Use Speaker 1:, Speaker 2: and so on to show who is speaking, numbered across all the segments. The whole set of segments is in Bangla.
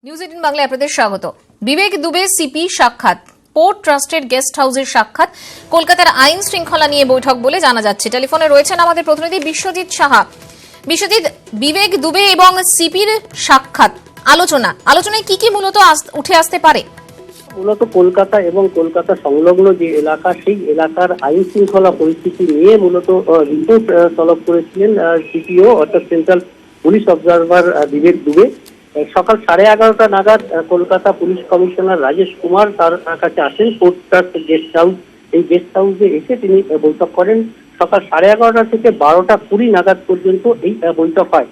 Speaker 1: নিউজ 18 বাংলায় আপনাদের স্বাগত। বিবেক দুবে সিপি সাক্ষাৎ, পোর্ট ট্রাস্টের গেস্ট হাউসের সাক্ষাৎ, কলকাতার আইন শৃঙ্খলা নিয়ে বৈঠক বলে জানা যাচ্ছে। টেলিফোনে রয়েছেন আমাদের প্রতিনিধি বিশ্বজিৎ সাহা। বিশ্বজিৎ, বিবেক দুবে এবং সিপির সাক্ষাৎ, আলোচনায় কি কি মূলত উঠে আসতে পারে?
Speaker 2: মূলত কলকাতা এবং কলকাতা সংলগ্ন যে এলাকা, সেই এলাকার আইন শৃঙ্খলা পরিস্থিতি নিয়ে মূলত রিপোর্ট তলব করেছিলেন সিপিও অর্থাৎ সেন্ট্রাল পুলিশ অবজারভার বিবেক দুবে। সকাল 11:30 নাগাদ কলকাতা পুলিশ কমিশনার রাজেশ কুমার তার কাছে আসেন পোর্ট ট্রাস্ট গেস্ট হাউস। এই গেস্ট হাউসে এসে তিনি বৈঠক করেন। সকাল 11:30 থেকে 12:20 নাগাদ পর্যন্ত এই বৈঠক হয়।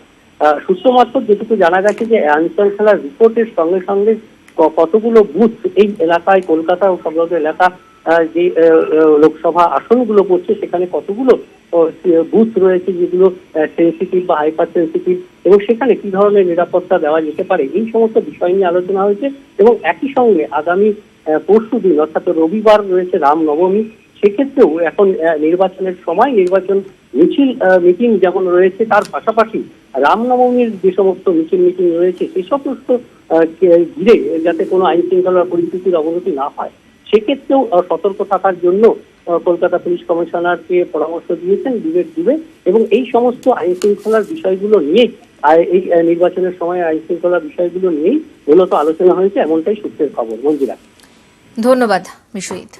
Speaker 2: সূত্র মারফত যেটুকু জানা গেছে যে আইন শৃঙ্খলার রিপোর্টের সঙ্গে সঙ্গে কতগুলো বুথ এই এলাকায়, কলকাতা ও সংলগ্ন এলাকা যে লোকসভা আসনগুলো পড়ছে, সেখানে কতগুলো বুথ রয়েছে যেগুলো সেন্সিটিভ বা হাইপার সেন্সিটিভ, এবং সেখানে কি ধরনের নিরাপত্তা দেওয়া যেতে পারে, এই সমস্ত বিষয় নিয়ে আলোচনা হয়েছে। এবং একই সঙ্গে আগামী পরশু দিন অর্থাৎ রবিবার রয়েছে রামনবমী। সেক্ষেত্রেও এখন নির্বাচনের সময় নির্বাচন মিটিং যেমন রয়েছে, তার পাশাপাশি রামনবমীর যে সমস্ত মিটিং রয়েছে সেই সমস্ত ঘিরে যাতে কোনো আইন শৃঙ্খলা পরিস্থিতির অবনতি না হয়, সেক্ষেত্রেও সতর্ক থাকার জন্য কলকাতা পুলিশ কমিশনারকে পরামর্শ দিয়েছেন বিবেক দুবে। এবং এই সমস্ত আইন শৃঙ্খলার বিষয়গুলো নিয়ে এই নির্বাচনের সময় আইন শৃঙ্খলার বিষয়গুলো নিয়েই মূলত আলোচনা হয়েছে, এমনটাই সূত্রের খবর। মঞ্জিরা,
Speaker 1: ধন্যবাদ বিশ্বজিৎ।